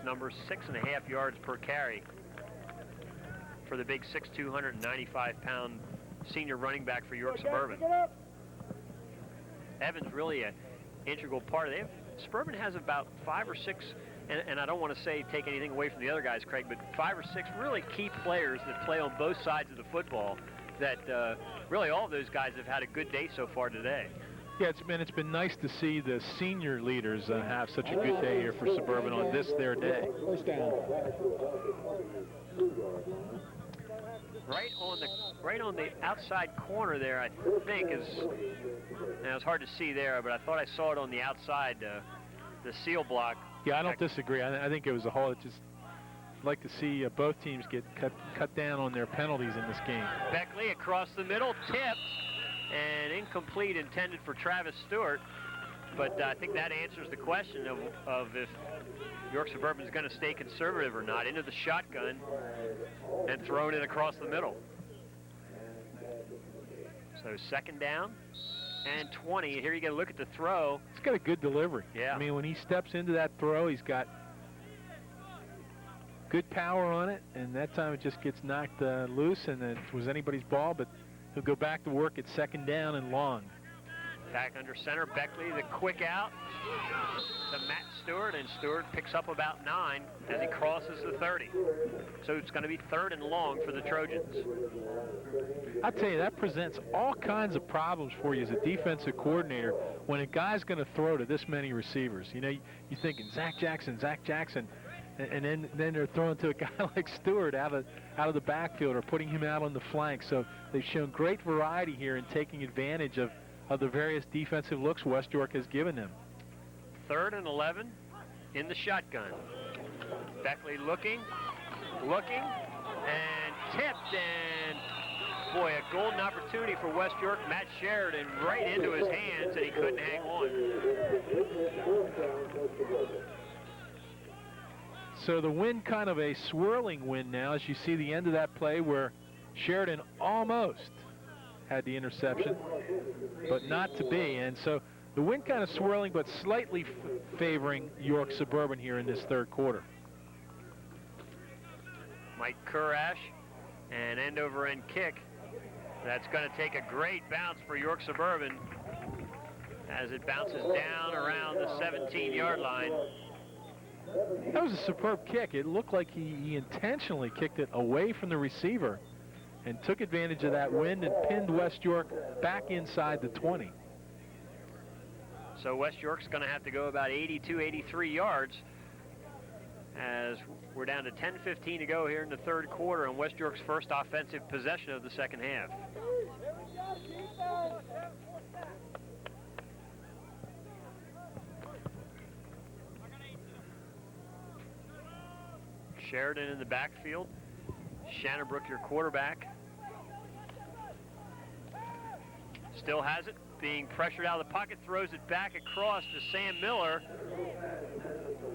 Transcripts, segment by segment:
numbers, 6.5 yards per carry for the big 6'2", 195-pound senior running back for York Suburban. Evans really an integral part of it. Suburban has about 5 or 6, and I don't want to say take anything away from the other guys, Craig, but 5 or 6 really key players that play on both sides of the football that really all of those guys have had a good day so far today. Yeah, it's been nice to see the senior leaders have such a good day here for Suburban on this their day. First down. Right on the outside corner there, I think is. Now it's hard to see there, but I thought I saw it on the outside, the seal block. Yeah, I don't disagree. I think it was a hole. It's just like to see both teams get cut down on their penalties in this game. Beckley across the middle, tipped. And incomplete, intended for Travis Stewart, but I think that answers the question of if York Suburban is going to stay conservative or not. Into the shotgun and thrown it across the middle. So second down and 20. Here you get a look at the throw. He's got a good delivery. Yeah. I mean, when he steps into that throw, he's got good power on it, and that time it just gets knocked loose, and it was anybody's ball, but he'll go back to work at second down and long. Back under center, Beckley, the quick out to Matt Stewart, and Stewart picks up about 9 as he crosses the 30. So it's going to be 3rd and long for the Trojans. I'll tell you, that presents all kinds of problems for you as a defensive coordinator when a guy's going to throw to this many receivers. You know, you're thinking Zach Jackson, and then they're throwing to a guy like Stewart out of the backfield or putting him out on the flank. So they've shown great variety here in taking advantage of the various defensive looks West York has given them. 3rd and 11 in the shotgun. Beckley looking, and tipped, and boy, a golden opportunity for West York. Matt Sheridan right into his hands, and he couldn't hang on. So the wind, kind of a swirling wind now, as you see the end of that play where Sheridan almost had the interception, but not to be. And so the wind kind of swirling, but slightly favoring York Suburban here in this third quarter. Mike Kurash, an end-over-end kick. That's going to take a great bounce for York Suburban as it bounces down around the 17-yard line. That was a superb kick. It looked like he intentionally kicked it away from the receiver and took advantage of that wind and pinned West York back inside the 20. So West York's going to have to go about 82, 83 yards as we're down to 10:15 to go here in the third quarter on West York's first offensive possession of the second half. Sheridan in the backfield. Shannonbrook, your quarterback. Still has it, being pressured out of the pocket, throws it back across to Sam Miller,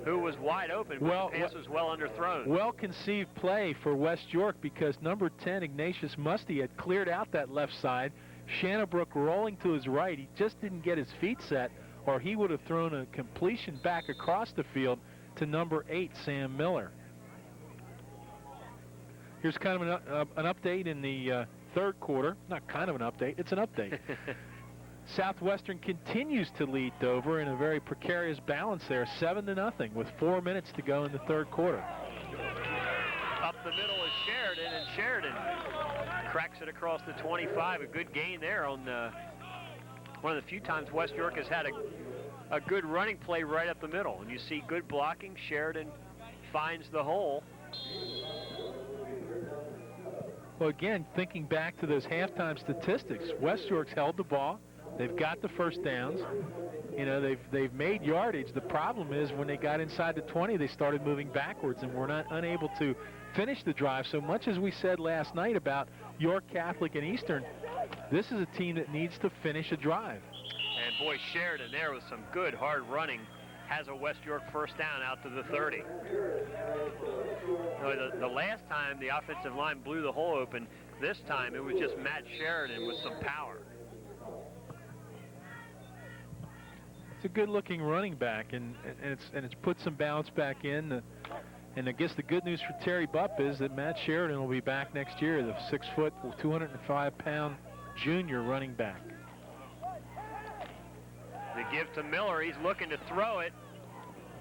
who was wide open, but the pass was well underthrown. Well-conceived play for West York because number 10, Ignatius Musty, had cleared out that left side. Shannonbrook rolling to his right. He just didn't get his feet set, or he would have thrown a completion back across the field to number 8, Sam Miller. Here's kind of an update in the third quarter. Not kind of an update, it's an update. Southwestern continues to lead Dover in a very precarious balance there, 7-0 with 4 minutes to go in the third quarter. Up the middle is Sheridan, and Sheridan cracks it across the 25. A good gain there on one of the few times West York has had a good running play right up the middle. And you see good blocking. Sheridan finds the hole. Well, again, thinking back to those halftime statistics, West York's held the ball. They've got the first downs. You know, they've made yardage. The problem is when they got inside the 20, they started moving backwards and were not unable to finish the drive. So much as we said last night about York Catholic and Eastern, this is a team that needs to finish a drive. And boy, Sheridan there with some good hard running has a West York first down out to the 30. The last time the offensive line blew the hole open, this time it was just Matt Sheridan with some power. It's a good-looking running back, and it's put some bounce back in. And I guess the good news for Terry Bupp is that Matt Sheridan will be back next year, the 6-foot, 205-pound junior running back. The give to Miller. He's looking to throw it.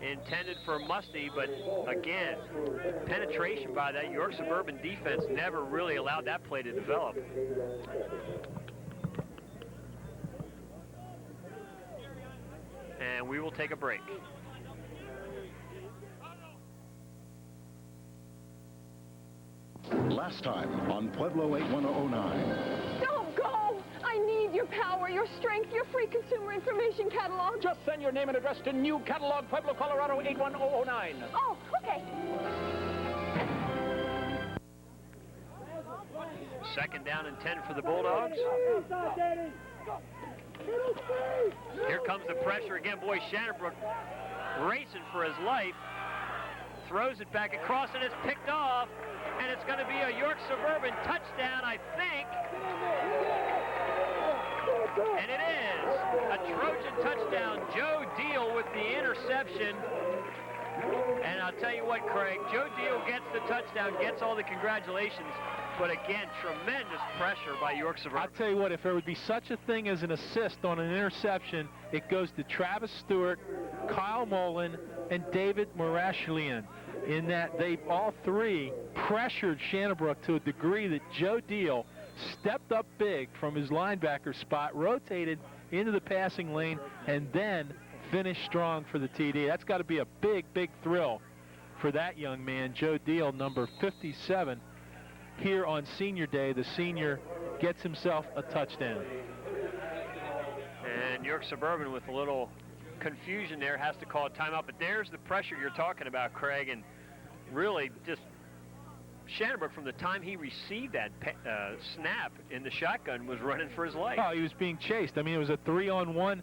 Intended for Musty, but again, penetration by that York Suburban defense never really allowed that play to develop. And we will take a break. Last time on Pueblo 81009. Don't go! I need your power, your strength, your free consumer information catalog. Just send your name and address to New Catalog, Pueblo, Colorado 81009. Oh, okay. Second down and 10 for the Bulldogs. Here comes the pressure again. Boy, Shannonbrook racing for his life. Throws it back across, and it's picked off. And it's going to be a York Suburban touchdown, I think. And it is a Trojan touchdown. Joe Deal with the interception. And I'll tell you what, Craig, Joe Deal gets the touchdown, gets all the congratulations. But again, tremendous pressure by York Suburban. I'll tell you what, if there would be such a thing as an assist on an interception, it goes to Travis Stewart, Kyle Mullen, and David Marashlian. In that they all three pressured Shannonbrook to a degree that Joe Deal stepped up big from his linebacker spot, rotated into the passing lane, and then finished strong for the TD. That's got to be a big, big thrill for that young man, Joe Deal, number 57. Here on Senior Day, the senior gets himself a touchdown. And York Suburban, with a little confusion there, has to call a timeout. But there's the pressure you're talking about, Craig, and really just Shannonbrook, from the time he received that snap in the shotgun, was running for his life. Oh, he was being chased. I mean, it was a 3-on-1,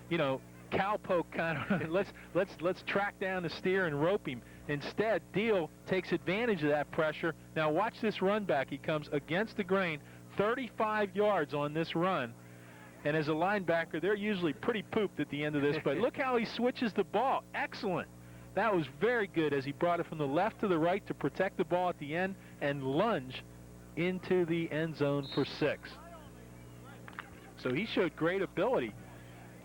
you know, cowpoke kind of. let's track down the steer and rope him. Instead, Deal takes advantage of that pressure. Now watch this run back. He comes against the grain, 35 yards on this run. And as a linebacker, they're usually pretty pooped at the end of this, but look how he switches the ball. Excellent. That was very good as he brought it from the left to the right to protect the ball at the end and lunge into the end zone for 6. So he showed great ability.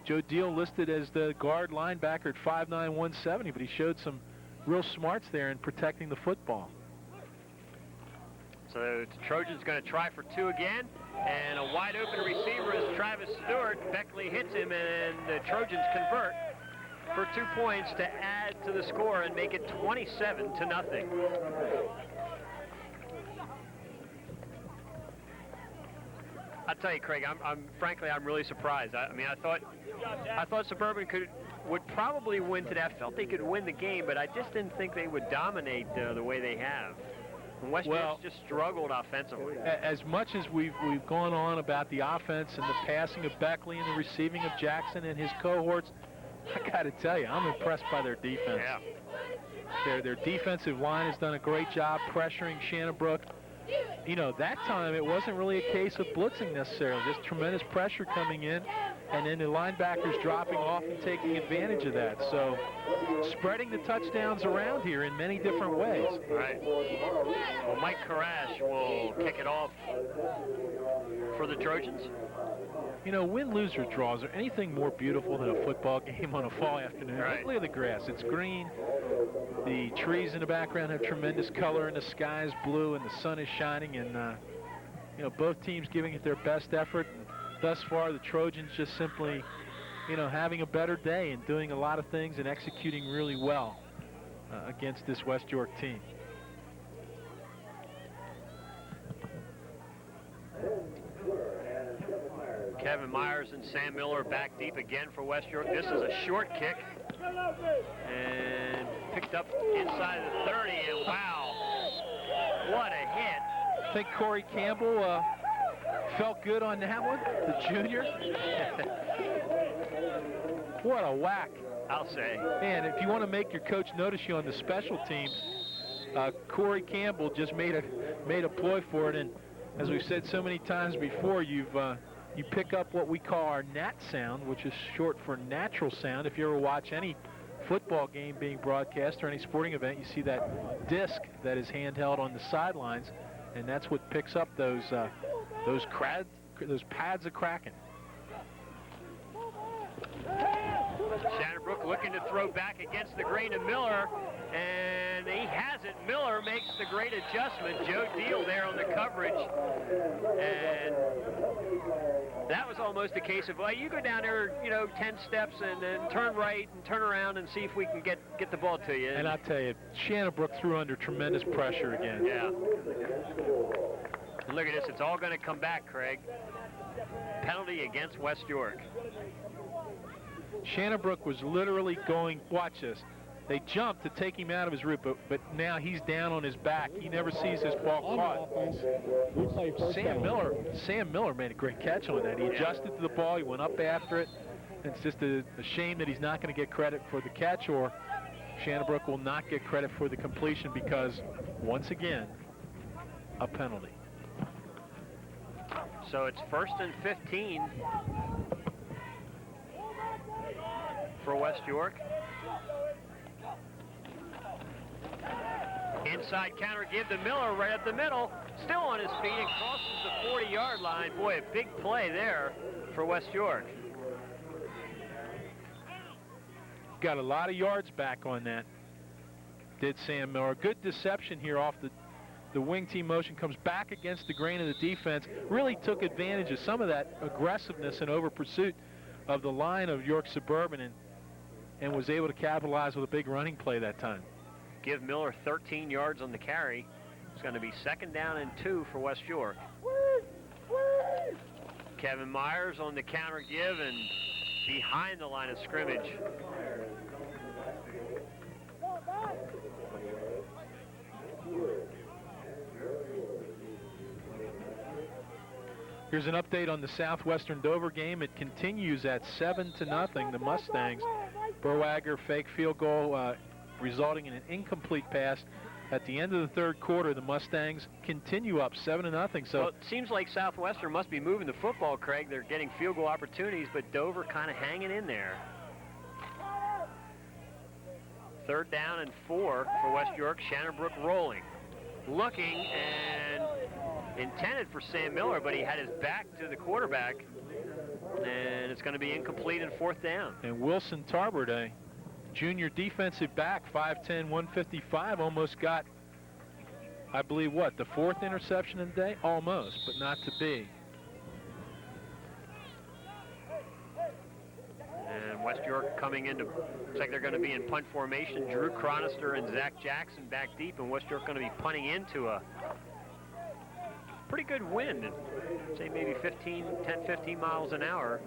Joe Deal listed as the guard linebacker at 5'9", 170, but he showed some real smarts there in protecting the football. So the Trojans going to try for 2 again, and a wide open receiver is Travis Stewart. Beckley hits him, and the Trojans convert for 2 points to add to the score and make it 27-0. I'll tell you, Craig, frankly, I'm really surprised. I mean, I thought Suburban would probably win today. I felt they could win the game, but I just didn't think they would dominate the way they have. And West York's just struggled offensively. As much as we've gone on about the offense and the passing of Beckley and the receiving of Jackson and his cohorts, I got to tell you, I'm impressed by their defense. Yeah. Their defensive line has done a great job pressuring Shannonbrook. You know, that time it wasn't really a case of blitzing necessarily, just tremendous pressure coming in, and then the linebackers dropping off and taking advantage of that. So spreading the touchdowns around here in many different ways. Right. Well, Mike Karash will kick it off for the Trojans. You know, win, lose, or draw, is there anything more beautiful than a football game on a fall afternoon? Right. Look at the grass. It's green. The trees in the background have tremendous color, and the sky is blue, and the sun is shining, and, you know, both teams giving it their best effort. And thus far, the Trojans just simply, you know, having a better day and doing a lot of things and executing really well against this West York team. Kevin Myers and Sam Miller back deep again for West York. This is a short kick. And picked up inside the 30, and wow, what a hit. I think Corey Campbell felt good on that one, the junior. What a whack. I'll say. Man, if you want to make your coach notice you on the special teams, Corey Campbell just made a ploy for it, and as we've said so many times before, you've you pick up what we call our NAT sound, which is short for natural sound. If you ever watch any football game being broadcast or any sporting event, you see that disc that is handheld on the sidelines, and that's what picks up those pads of cracking. Shadowbrook looking to throw back against the grain of Miller, and he has it. Miller makes the great adjustment. Joe Deal there on the coverage, and that was almost a case of, well, you go down there, 10 steps and then turn right and turn around and see if we can get the ball to you. And I'll tell you, Shadowbrook threw under tremendous pressure again. Yeah. And look at this. It's all going to come back, Craig. Penalty against West York. Shannonbrook was literally going, watch this, they jumped to take him out of his route, but now he's down on his back. He never sees his ball caught. Sam Miller made a great catch on that. He adjusted to the ball, he went up after it. It's just a shame that he's not going to get credit for the catch, or Shannonbrook will not get credit for the completion because, once again, a penalty. So it's 1st and 15 for West York. Inside counter give to Miller right up the middle. Still on his feet and crosses the 40-yard line. Boy, a big play there for West York. Got a lot of yards back on that, did Sam Miller. Good deception here off the wing team motion, comes back against the grain of the defense, really took advantage of some of that aggressiveness and over pursuit of the line of York Suburban and was able to capitalize with a big running play that time. Give Miller 13 yards on the carry. It's going to be 2nd down and 2 for West York. Kevin Myers on the counter give and behind the line of scrimmage. Here's an update on the Southwestern Dover game. It continues at 7-0. The Mustangs, Berwager fake field goal resulting in an incomplete pass. At the end of the 3rd quarter, the Mustangs continue up 7-0. So well, it seems like Southwestern must be moving the football, Craig. They're getting field goal opportunities, but Dover kind of hanging in there. 3rd down and 4 for West York. Shannonbrook rolling. Looking and intended for Sam Miller, but he had his back to the quarterback, and it's going to be incomplete and 4th down. And Wilson Tarbert, a junior defensive back, 5'10", 155, almost got, I believe, what, the 4th interception of the day? Almost, but not to be. And West York coming into, looks like they're going to be in punt formation. Drew Chronister and Zach Jackson back deep, and West York going to be punting into a pretty good wind, say maybe 10-15 miles an hour.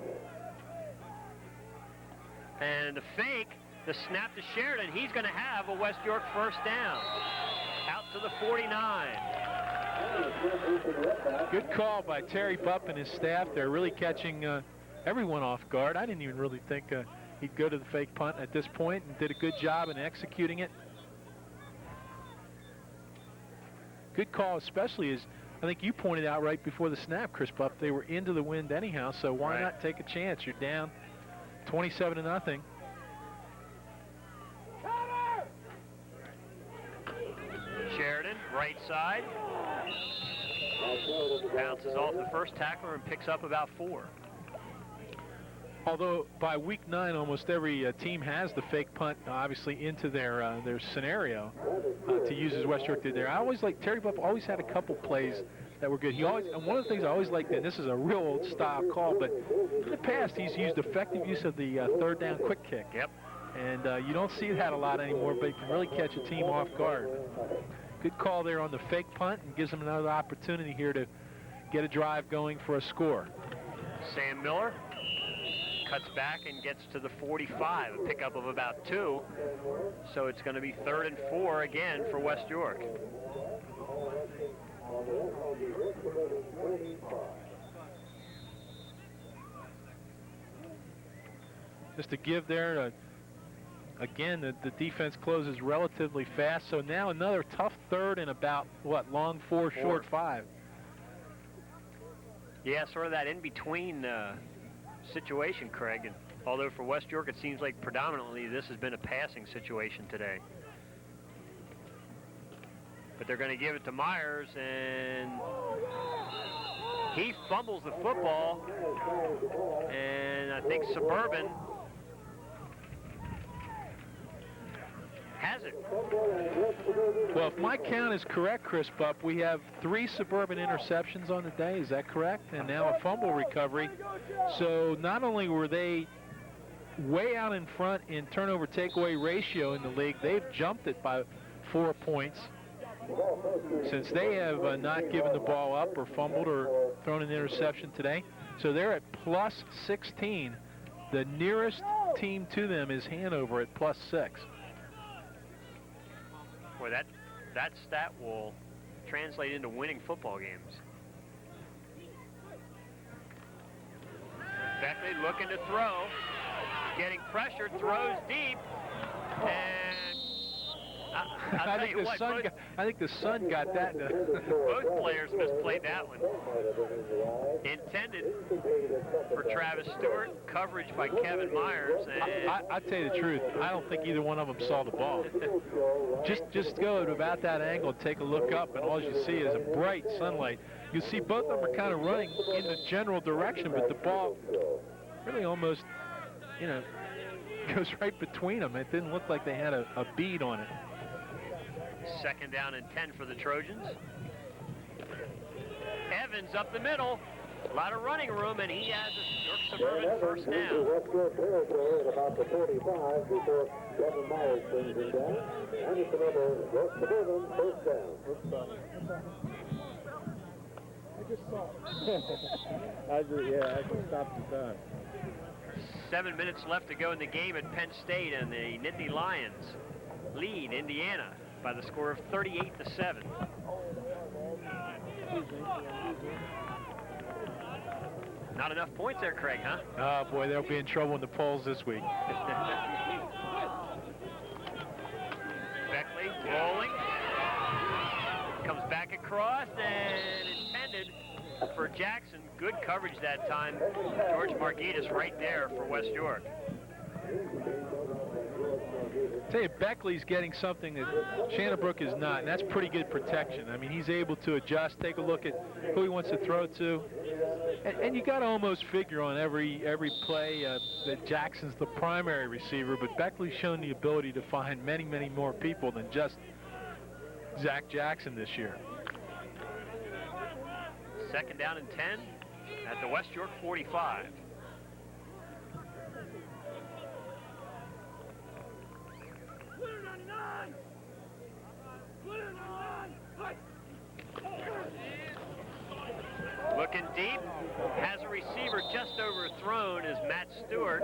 And the fake, the snap to Sheridan, he's going to have a West York 1st down. Out to the 49. Good call by Terry Bupp and his staff. They're really catching everyone off guard. I didn't even really think he'd go to the fake punt at this point, and did a good job in executing it. Good call, especially as I think you pointed out right before the snap, Chris Bupp, they were into the wind anyhow, so why not take a chance? You're down 27-0. Sheridan, right side. Bounces off the first tackler and picks up about 4. Although by week 9, almost every team has the fake punt, obviously, into their scenario to use as West York did there. I always like Terry Buff. Always had a couple plays that were good. He always, and one of the things I always liked, and this is a real old style call, but in the past he's used effective use of the 3rd down quick kick. Yep. And you don't see that a lot anymore, but he can really catch a team off guard. Good call there on the fake punt, and gives them another opportunity here to get a drive going for a score. Sam Miller cuts back and gets to the 45, a pickup of about 2. So it's going to be 3rd and 4 again for West York. Just to give there, again, the defense closes relatively fast. So now another tough 3rd and about, what, long 4, short 5. Yeah, sort of that in-between situation, Craig. And although for West York it seems like predominantly this has been a passing situation today. But they're going to give it to Myers, and he fumbles the football. And I think Suburban has it. Well, if my count is correct, Chris Bupp, we have 3 Suburban interceptions on the day. Is that correct? And now a fumble recovery. So not only were they way out in front in turnover takeaway ratio in the league, they've jumped it by 4 points since they have not given the ball up or fumbled or thrown an interception today. So they're at plus 16. The nearest team to them is Hanover at plus 6. Boy, that stat will translate into winning football games. Beckley looking to throw, getting pressured, throws deep, and I think the sun got that. Both players misplayed that one. Intended for Travis Stewart, coverage by Kevin Myers. And I tell you the truth, I don't think either one of them saw the ball. just go at about that angle and take a look up, and all you see is a bright sunlight. You see both of them are kind of running in the general direction, but the ball really almost, goes right between them. It didn't look like they had a bead on it. 2nd down and 10 for the Trojans. Evans up the middle. A lot of running room, and he has a York Suburban first down. About the 45 before Kevin Myers brings him down. And it's another York Suburban first down. I just saw it. I just stopped the time. 7 minutes left to go in the game at Penn State, and the Nittany Lions lead Indiana by the score of 38-7. Not enough points there, Craig, huh? Oh, boy, they'll be in trouble in the polls this week. Beckley rolling. Comes back across and intended for Jackson. Good coverage that time. George Margitas right there for West York. I tell you, Beckley's getting something that Shannonbrook is not, and that's pretty good protection. I mean, he's able to adjust, take a look at who he wants to throw to. And you got to almost figure on every play that Jackson's the primary receiver, but Beckley's shown the ability to find many, many more people than just Zach Jackson this year. 2nd down and 10 at the West York 45. Looking deep, has a receiver just overthrown as Matt Stewart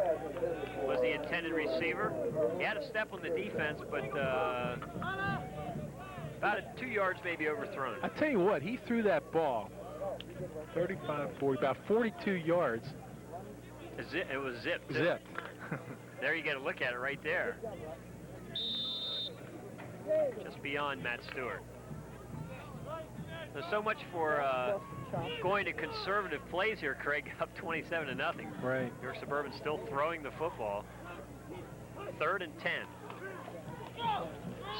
was the intended receiver. He had a step on the defense, but about 2 yards maybe overthrown. I tell you what, he threw that ball 35, 40, about 42 yards. It was zipped. Zipped. There you get a look at it right there. Just beyond Matt Stewart. So much for going to conservative plays here, Craig, up 27-0. Right. York Suburban still throwing the football. 3rd and 10.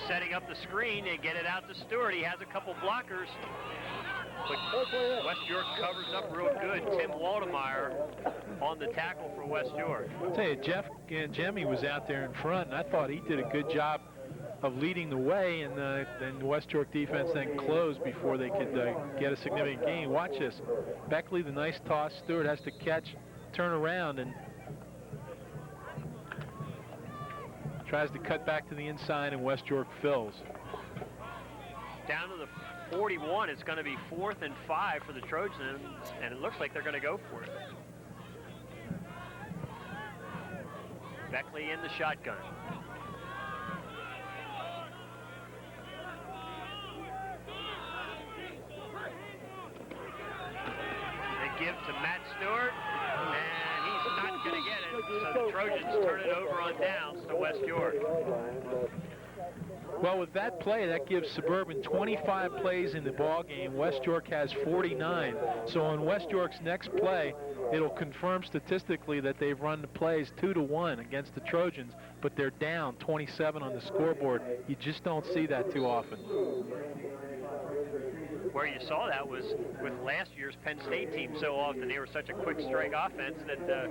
Setting up the screen, they get it out to Stewart. He has a couple blockers. But West York covers up real good. Tim Waldemeyer on the tackle for West York. I'll tell you, Jeff Jemmy was out there in front, and I thought he did a good job of leading the way, and then the West York defense then closed before they could get a significant gain. Watch this. Beckley, the nice toss. Stewart has to catch, turn around, and tries to cut back to the inside, and West York fills. Down to the 41, it's going to be 4th and 5 for the Trojans, and it looks like they're going to go for it. Beckley in the shotgun. They give to Matt Stewart, and he's not going to get it, so the Trojans turn it over on downs to West York. Well, with that play, that gives Suburban 25 plays in the ball game. West York has 49. So on West York's next play, it'll confirm statistically that they've run the plays 2-1 against the Trojans, but they're down 27 on the scoreboard. You just don't see that too often. Where you saw that was with last year's Penn State team so often. They were such a quick strike offense that the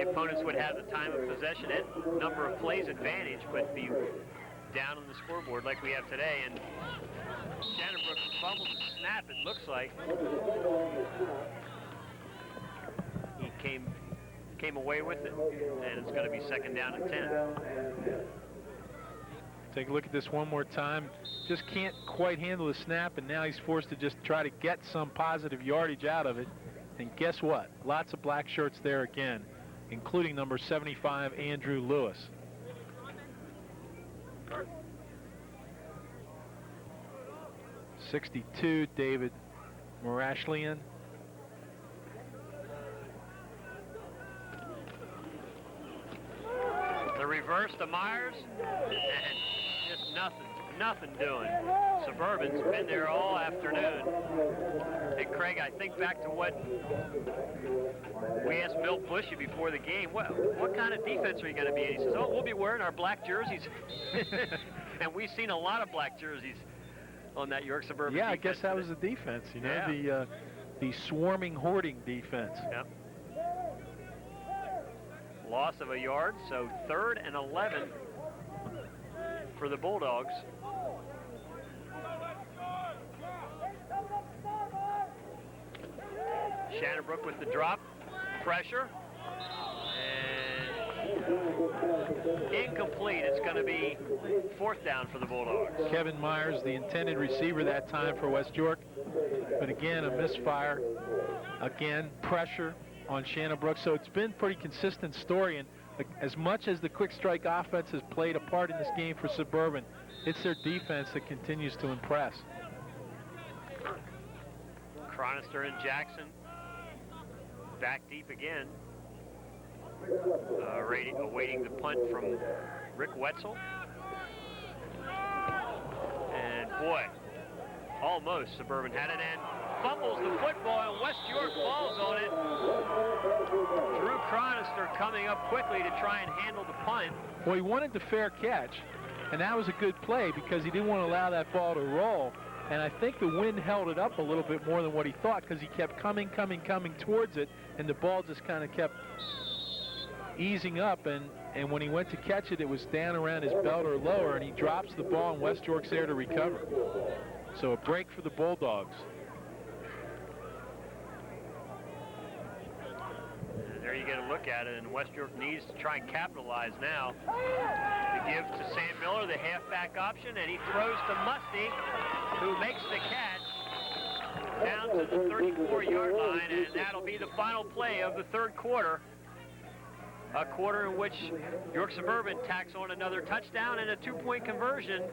opponents would have the time of possession and number of plays advantage, but be down on the scoreboard like we have today. And Shannonbrook fumbled the snap, it looks like. He came away with it, and it's going to be second down and 10. Take a look at this one more time. Just can't quite handle the snap, and now he's forced to just try to get some positive yardage out of it. And guess what? Lots of black shirts there again, including number 75, Andrew Lewis. '62, David Marashlian. The reverse to Myers, and just nothing doing. Suburban's been there all afternoon. And Craig, I think back to what we asked Bill Bushy before the game, what kind of defense are you going to be? And he says, oh, we'll be wearing our black jerseys. And we've seen a lot of black jerseys on that York Suburban defense. Yeah, I guess that was the defense, you know, yeah. The swarming, hoarding defense. Yep. Loss of a yard, so 3rd and 11 for the Bulldogs. Shannonbrook with the drop, pressure, and incomplete. It's going to be 4th down for the Bulldogs. Kevin Myers, the intended receiver that time for West York, but again, a misfire. Again, pressure on Shannonbrook. So it's been a pretty consistent story, and as much as the quick strike offense has played a part in this game for Suburban, it's their defense that continues to impress. Chronister and Jackson back deep again. Awaiting the punt from Rick Wetzel. And boy, almost Suburban had it and fumbles the football, and West York falls on it. Drew Chronister coming up quickly to try and handle the punt. Well, he wanted the fair catch, and that was a good play because he didn't want to allow that ball to roll. And I think the wind held it up a little bit more than what he thought because he kept coming towards it, and the ball just kind of kept easing up, and when he went to catch it, it was down around his belt or lower, and he drops the ball, and West York's there to recover. So a break for the Bulldogs. There you get a look at it, and West York needs to try and capitalize now. To give to Sam Miller the halfback option, and he throws to Musty, who makes the catch down to the 34-yard line, and that'll be the final play of the 3rd quarter. A quarter in which York Suburban tacks on another touchdown and a 2-point conversion.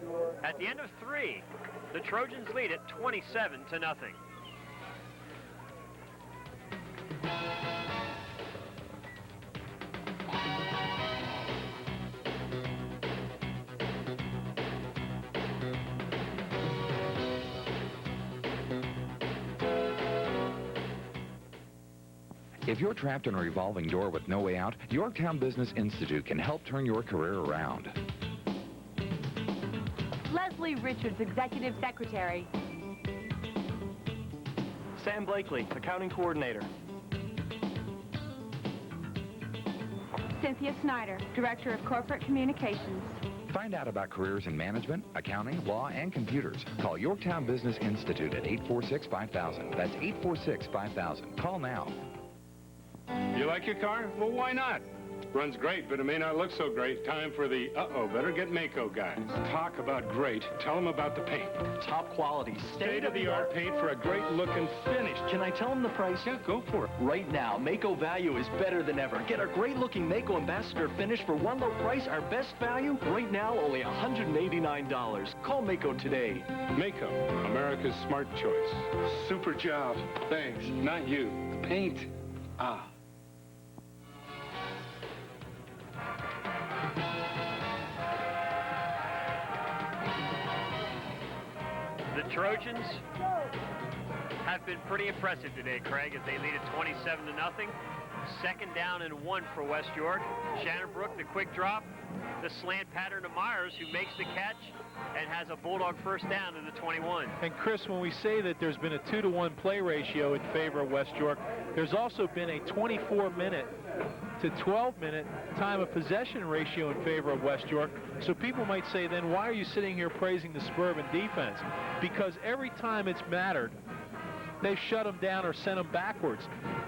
At the end of 3, the Trojans lead it 27-0. If you're trapped in a revolving door with no way out, Yorktown Business Institute can help turn your career around. Leslie Richards, Executive Secretary. Sam Blakely, Accounting Coordinator. Cynthia Snyder, Director of Corporate Communications. Find out about careers in management, accounting, law, and computers. Call Yorktown Business Institute at 846-5000. That's 846-5000. Call now. You like your car? Well, why not? Runs great, but it may not look so great. Time for the better get Mako guys. Talk about great. Tell them about the paint. Top quality, state-of-the-art paint for a great look and finish. Can I tell them the price? Yeah, go for it. Right now, Mako value is better than ever. Get our great-looking Mako Ambassador finish for one low price. Our best value, right now, only $189. Call Mako today. Mako, America's smart choice. Super job. Thanks. Not you. The paint. Ah. The Trojans have been pretty impressive today, Craig, as they lead it 27-0. Second down and 1 for West York. Shannonbrook, the quick drop, the slant pattern to Myers, who makes the catch and has a Bulldog first down to the 21. And Chris, when we say that there's been a 2-to-1 play ratio in favor of West York, there's also been a 24-minute to 12-minute time of possession ratio in favor of West York. So people might say, then why are you sitting here praising the Suburban defense? Because every time it's mattered, they've shut them down or sent them backwards.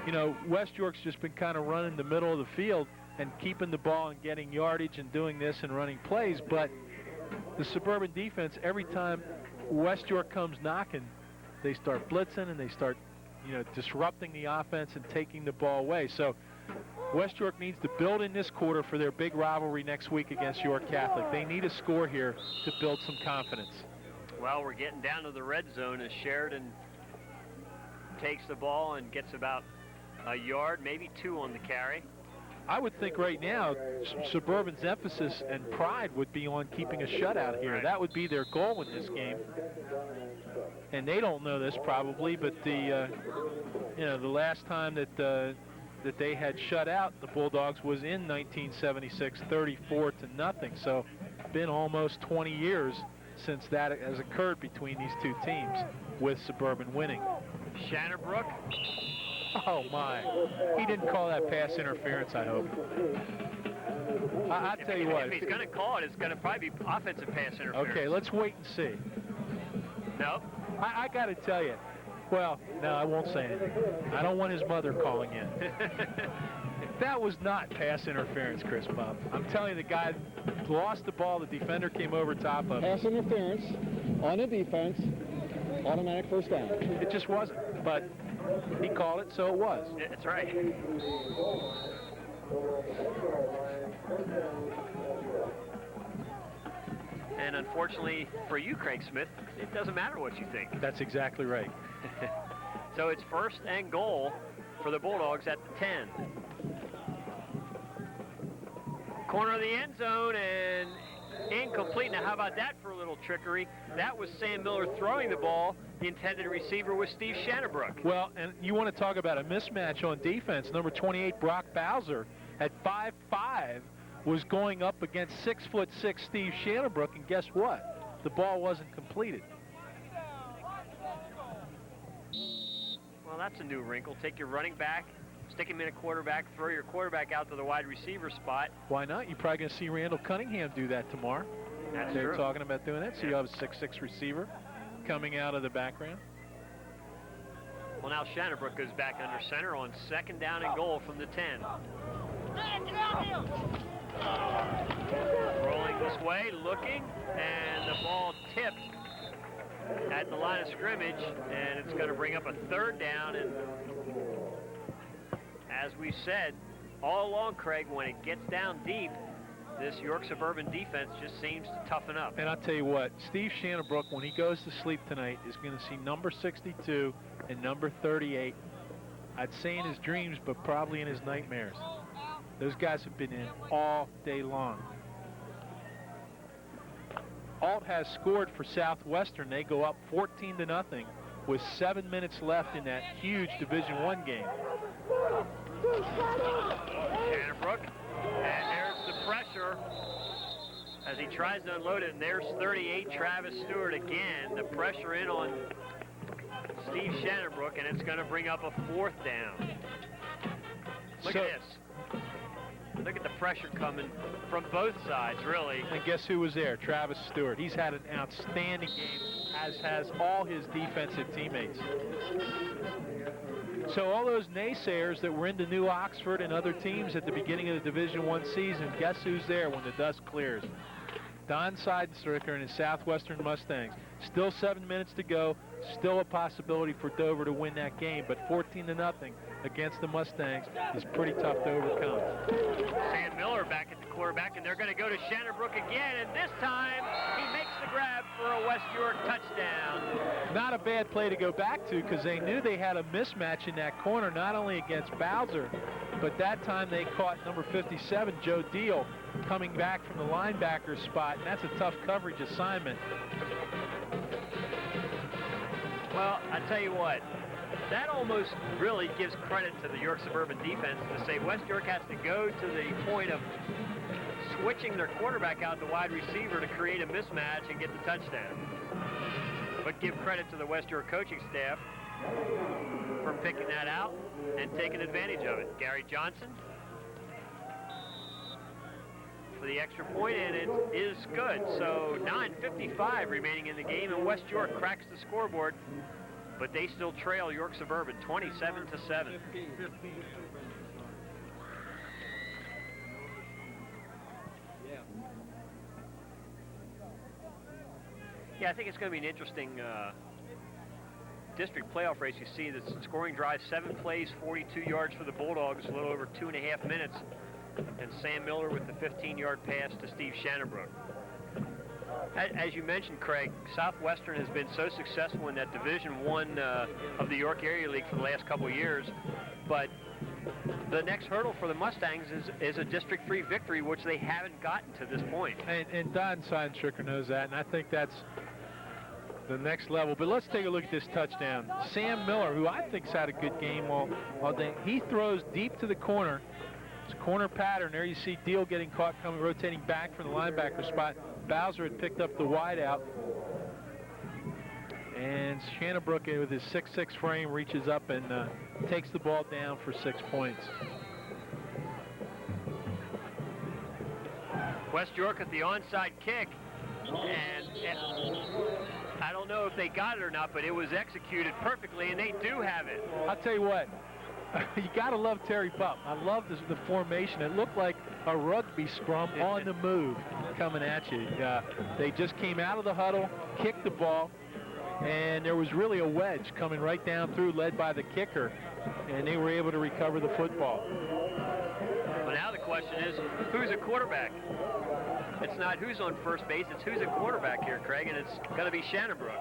You know, West York's just been kind of running the middle of the field and keeping the ball and getting yardage and doing this and running plays, but the Suburban defense, every time West York comes knocking, they start blitzing and they start, you know, disrupting the offense and taking the ball away. So West York needs to build in this quarter for their big rivalry next week against York Catholic. They need a score here to build some confidence. Well, we're getting down to the red zone as Sheridan takes the ball and gets about a yard, maybe 2 on the carry. I would think right now Suburban's emphasis and pride would be on keeping a shutout here. Right. That would be their goal in this game. And they don't know this probably, but the you know, the last time that that they had shut out the Bulldogs was in 1976, 34-0. So been almost 20 years since that has occurred between these two teams, with Suburban winning. Shannonbrook. Oh my, he didn't call that pass interference, I hope. I'll tell you what. If he's going to call it, it's going to probably be offensive pass interference. Okay, let's wait and see. No. I got to tell you. Well, no, I won't say anything. I don't want his mother calling in. That was not pass interference, Chris Bob. I'm telling you, the guy lost the ball. The defender came over top of him. Pass interference on the defense, automatic first down. It just wasn't, but he called it, so it was. That's right. And unfortunately for you, Craig Smith, it doesn't matter what you think. That's exactly right. So it's first and goal for the Bulldogs at the 10. Corner of the end zone and incomplete. Now how about that for a little trickery? That was Sam Miller throwing the ball. The intended receiver was Steve Shannonbrook. Well, and you want to talk about a mismatch on defense. Number 28, Brock Bowser, at 5'5", was going up against 6'6" Steve Shannonbrook, and guess what? The ball wasn't completed. Well, that's a new wrinkle. Take your running back, stick him in a quarterback, throw your quarterback out to the wide receiver spot. Why not? You're probably going to see Randall Cunningham do that tomorrow. They're true. Talking about doing that, so you have a 6'6" receiver coming out of the background. Well, now Shannonbrook goes back under center on second down and goal from the 10. Rolling this way, looking, and the ball tipped at the line of scrimmage, and it's going to bring up a third down. And as we said all along, Craig, when it gets down deep, this York Suburban defense just seems to toughen up. And I'll tell you what, Steve Shannonbrook, when he goes to sleep tonight, is going to see number 62 and number 38. I'd say in his dreams, but probably in his nightmares. Those guys have been in all day long. Alt has scored for Southwestern. They go up 14-0 with 7 minutes left in that huge Division I game. Shannonbrook, and there's the pressure as he tries to unload it, and there's 38, Travis Stewart again. The pressure in on Steve Shannonbrook, and it's going to bring up a fourth down. Look at this. Look at the pressure coming from both sides, really. And guess who was there? Travis Stewart. He's had an outstanding game, as has all his defensive teammates. So all those naysayers that were into New Oxford and other teams at the beginning of the Division I season, guess who's there when the dust clears? Don Seidenstricker and his Southwestern Mustangs. Still 7 minutes to go. Still a possibility for Dover to win that game, but 14-0 against the Mustangs is pretty tough to overcome. Sam Miller back at the quarterback, and they're going to go to Shannonbrook again, and this time he makes the grab for a West York touchdown. Not a bad play to go back to, because they knew they had a mismatch in that corner, not only against Bowser, but that time they caught number 57, Joe Deal, coming back from the linebacker spot, and that's a tough coverage assignment. Well, I tell you what, that almost really gives credit to the York Suburban defense to say West York has to go to the point of switching their quarterback out to wide receiver to create a mismatch and get the touchdown. But give credit to the West York coaching staff for picking that out and taking advantage of it. Gary Johnson for the extra point, and it is good. So 9:55 remaining in the game, and West York cracks the scoreboard, but they still trail York Suburban 27-7. Yeah, I think it's going to be an interesting district playoff race. You see the scoring drive, 7 plays, 42 yards for the Bulldogs, a little over 2.5 minutes. And Sam Miller with the 15-yard pass to Steve Shannonbrook. As you mentioned, Craig, Southwestern has been so successful in that Division I of the York Area League for the last couple of years, but the next hurdle for the Mustangs is a district-free victory, which they haven't gotten to this point. And Don Seidenstricker knows that, and I think that's the next level. But let's take a look at this touchdown. Sam Miller, who I think's had a good game all day, he throws deep to the corner. It's a corner pattern. There you see Deal getting caught coming, rotating back from the linebacker spot. Bowser had picked up the wide out. And Shannonbrook, with his 6'6" frame, reaches up and takes the ball down for 6 points. West York at the onside kick. And I don't know if they got it or not, but it was executed perfectly, and they do have it. I'll tell you what. You got to love Terry Pup. I love the formation. It looked like a rugby scrum on the move coming at you. They just came out of the huddle, kicked the ball, and there was really a wedge coming right down through, led by the kicker, and they were able to recover the football. Well, now the question is, who's a quarterback? It's not who's on first base, it's who's a quarterback here, Craig, and it's going to be Shannonbrook.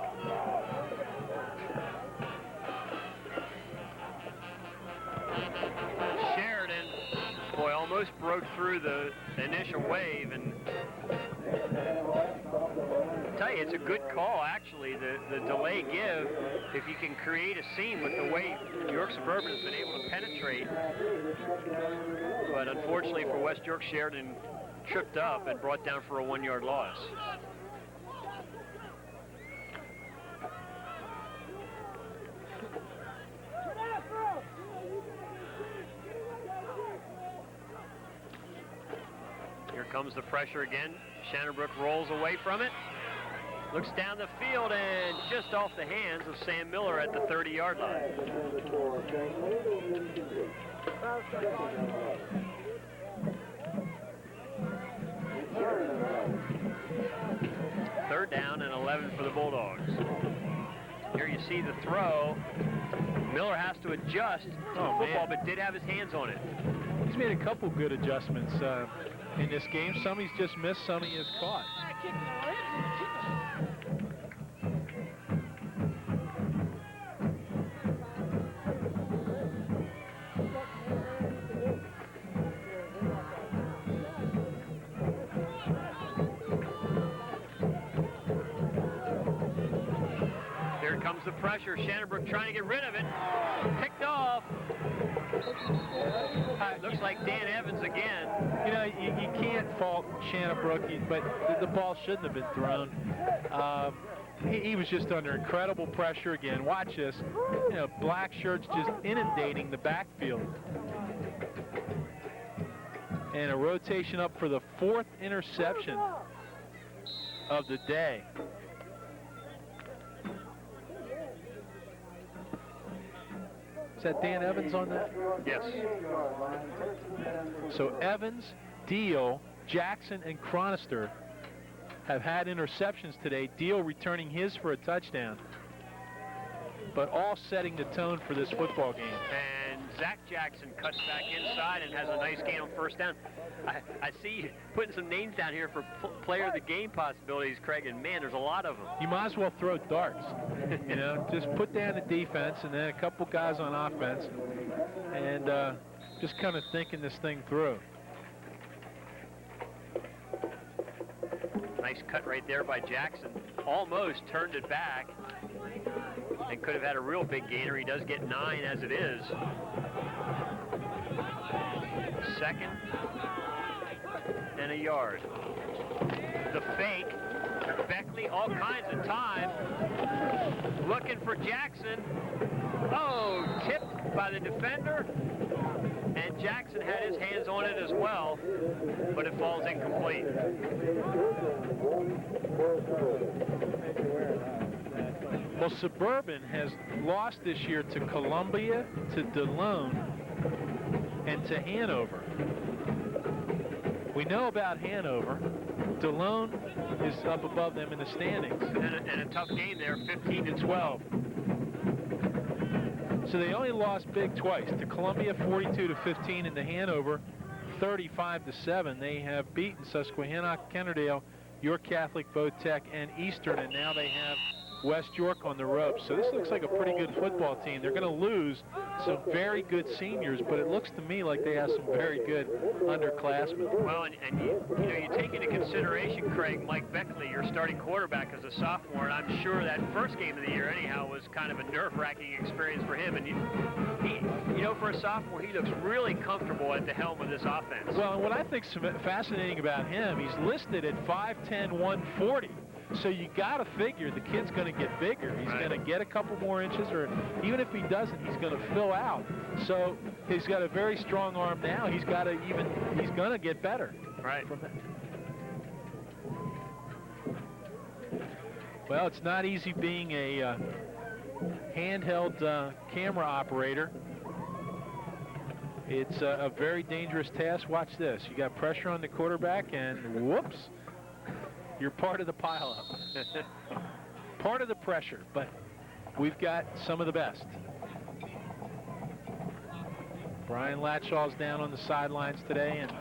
Sheridan, boy, almost broke through the initial wave, and I tell you, it's a good call, actually, the delay give, if you can create a seam with the way York Suburban has been able to penetrate. But unfortunately for West York, Sheridan tripped up and brought down for a 1-yard loss. Here comes the pressure again. Shannonbrook rolls away from it. Looks down the field and just off the hands of Sam Miller at the 30-yard line. Third down and 11 for the Bulldogs. Here you see the throw. Miller has to adjust to the football, but did have his hands on it. He's made a couple good adjustments in this game. Some he's just missed, some he has caught. Here comes the pressure. Shannonbrook trying to get rid of it. Picked off. Looks like Dan Evans again. You know, you can't fault Shannonbrook, but the ball shouldn't have been thrown. He was just under incredible pressure again. Watch this. You know, black shirts just inundating the backfield. And a rotation up for the 4th interception of the day. Is that Dan Evans on that? Yes. So Evans, Deal, Jackson, and Chronister have had interceptions today. Deal returning his for a touchdown. But all setting the tone for this football game. And Zach Jackson cuts back inside and has a nice gain on first down. I see you putting some names down here for player of the game possibilities, Craig, and man, there's a lot of them. You might as well throw darts. You know, just put down the defense and then a couple guys on offense and just kind of thinking this thing through. Nice cut right there by Jackson. Almost turned it back and could have had a real big gainer. He does get 9 as it is. Second and a yard. The fake. Beckley, all kinds of time. Looking for Jackson. Oh, tipped by the defender. And Jackson had his hands on it as well, but it falls incomplete. Well, Suburban has lost this year to Columbia, to DeLone, and to Hanover. We know about Hanover. DeLone is up above them in the standings. And a tough game there, 15-12. So they only lost big twice, to Columbia 42-15 and to Hanover 35-7. They have beaten Susquehanna, Kennerdale, York Catholic, Vo-Tech, and Eastern, and now they have West York on the ropes. So this looks like a pretty good football team. They're going to lose some very good seniors, but it looks to me like they have some very good underclassmen. Well, and you know, you take into consideration, Craig, Mike Beckley, your starting quarterback as a sophomore, and I'm sure that first game of the year, anyhow, was kind of a nerve-wracking experience for him. And you know, for a sophomore, he looks really comfortable at the helm of this offense. Well, what I think's fascinating about him, he's listed at 5'10", 140. So you got to figure the kid's going to get bigger. He's going to get a couple more inches, or even if he doesn't, he's going to fill out. So he's got a very strong arm now. He's going to get better. Right. From that. Well, it's not easy being a handheld camera operator. It's a very dangerous task. Watch this. You got pressure on the quarterback, and whoops. You're part of the pileup. Part of the pressure, but we've got some of the best. Brian Latshaw's down on the sidelines today, and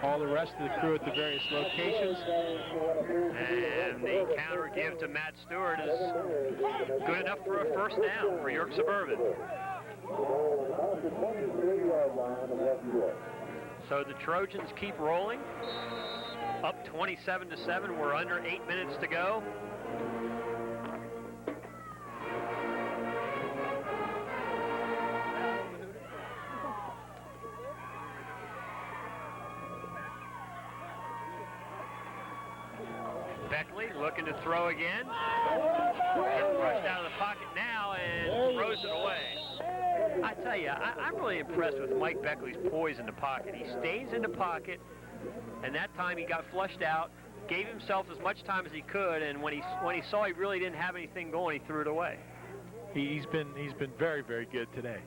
all the rest of the crew at the various locations. And the counter give to Matt Stewart is good enough for a first down for York Suburban. So the Trojans keep rolling. Up 27-7. We're under 8 minutes to go. Beckley looking to throw again. Gets rushed out of the pocket now and throws it away. I tell you, I'm really impressed with Mike Beckley's poise in the pocket. He stays in the pocket. And that time he got flushed out, gave himself as much time as he could, and when he saw he really didn't have anything going, he threw it away. He's been very, very good today.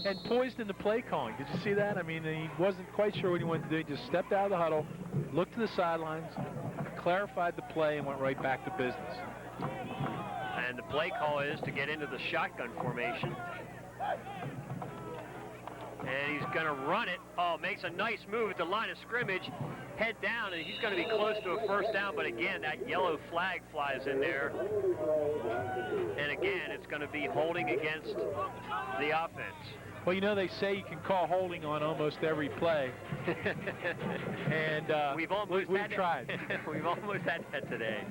And poised in the play calling. Did you see that? I mean, he wasn't quite sure what he wanted to do. He just stepped out of the huddle, looked to the sidelines, clarified the play, and went right back to business. And the play call is to get into the shotgun formation. And he's going to run it. Oh, makes a nice move at the line of scrimmage. Head down, and he's going to be close to a first down. But again, that yellow flag flies in there. And again, it's going to be holding against the offense. Well, you know, they say you can call holding on almost every play. And we've tried. We've almost had that today.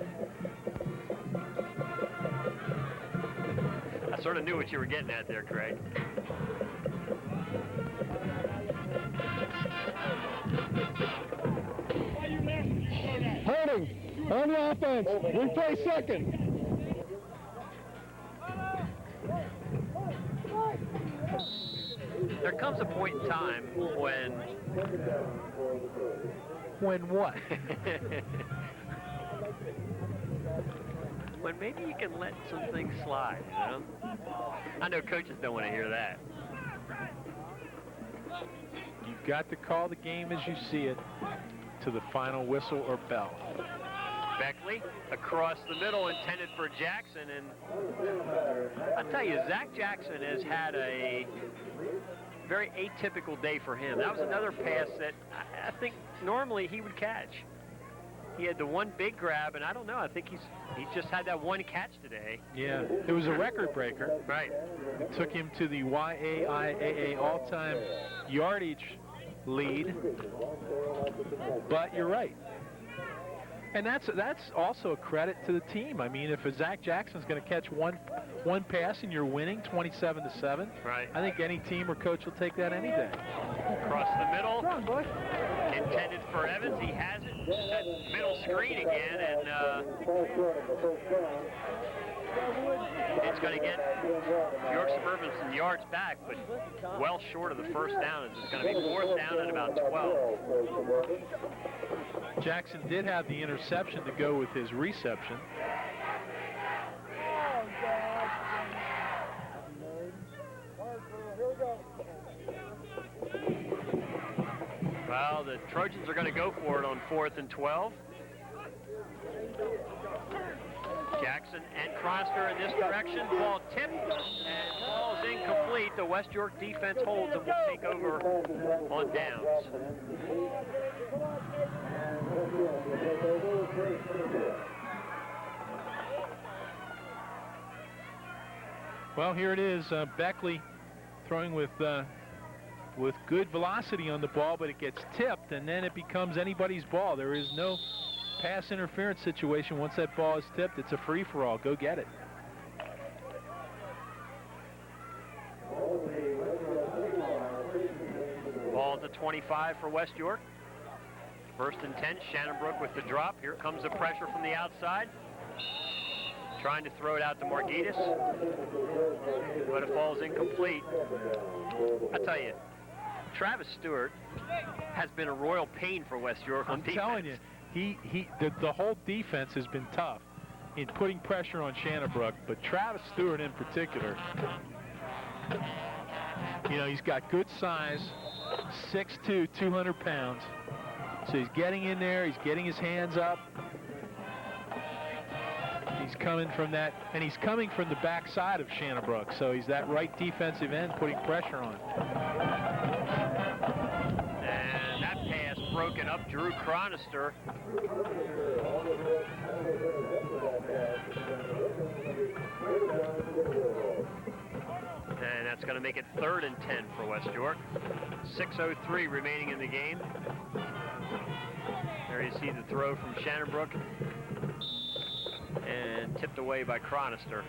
I sort of knew what you were getting at there, Craig. Holding on the offense. We play second. There comes a point in time when... When what? When maybe you can let some things slide, you know? I know coaches don't want to hear that. You've got to call the game as you see it to the final whistle or bell. Beckley across the middle, intended for Jackson, and I tell you, Zach Jackson has had a very atypical day for him. That was another pass that I think normally he would catch. He had the one big grab, and I don't know. I think he just had that one catch today. Yeah, it was a record breaker. Right. It took him to the YAIAA all-time yardage lead. But you're right. And that's also a credit to the team. I mean, if a Zach Jackson's going to catch one pass and you're winning 27-7, right? I think any team or coach will take that any day. Across the middle, intended for Evans. He has it. That middle screen again, and it's going to get York Suburban some yards back, but well short of the first down. It's going to be 4th down at about 12. Jackson did have the interception to go with his reception. Well, the Trojans are going to go for it on 4th and 12. Jackson and Cronister in this direction. Ball tipped and falls incomplete. The West York defense holds and will take over on downs. Well, here it is. Beckley throwing with good velocity on the ball, but it gets tipped, and then it becomes anybody's ball. There is no pass interference situation. Once that ball is tipped, it's a free-for-all. Go get it. Ball to 25 for West York. 1st and 10, Shannonbrook with the drop. Here comes the pressure from the outside. Trying to throw it out to Margitas, but it falls incomplete. I tell you, Travis Stewart has been a royal pain for West York on defense. I'm telling you, the whole defense has been tough in putting pressure on Shannonbrook, but Travis Stewart in particular, you know, he's got good size, 6'2", 200 pounds. So he's getting in there, he's getting his hands up. He's coming from that, and he's coming from the backside of Shannonbrook, so he's that right defensive end putting pressure on. And that pass broken up, Drew Cronister. And that's going to make it 3rd and 10 for West York. 6:03 remaining in the game. There you see the throw from Shannonbrook. And tipped away by Cronister.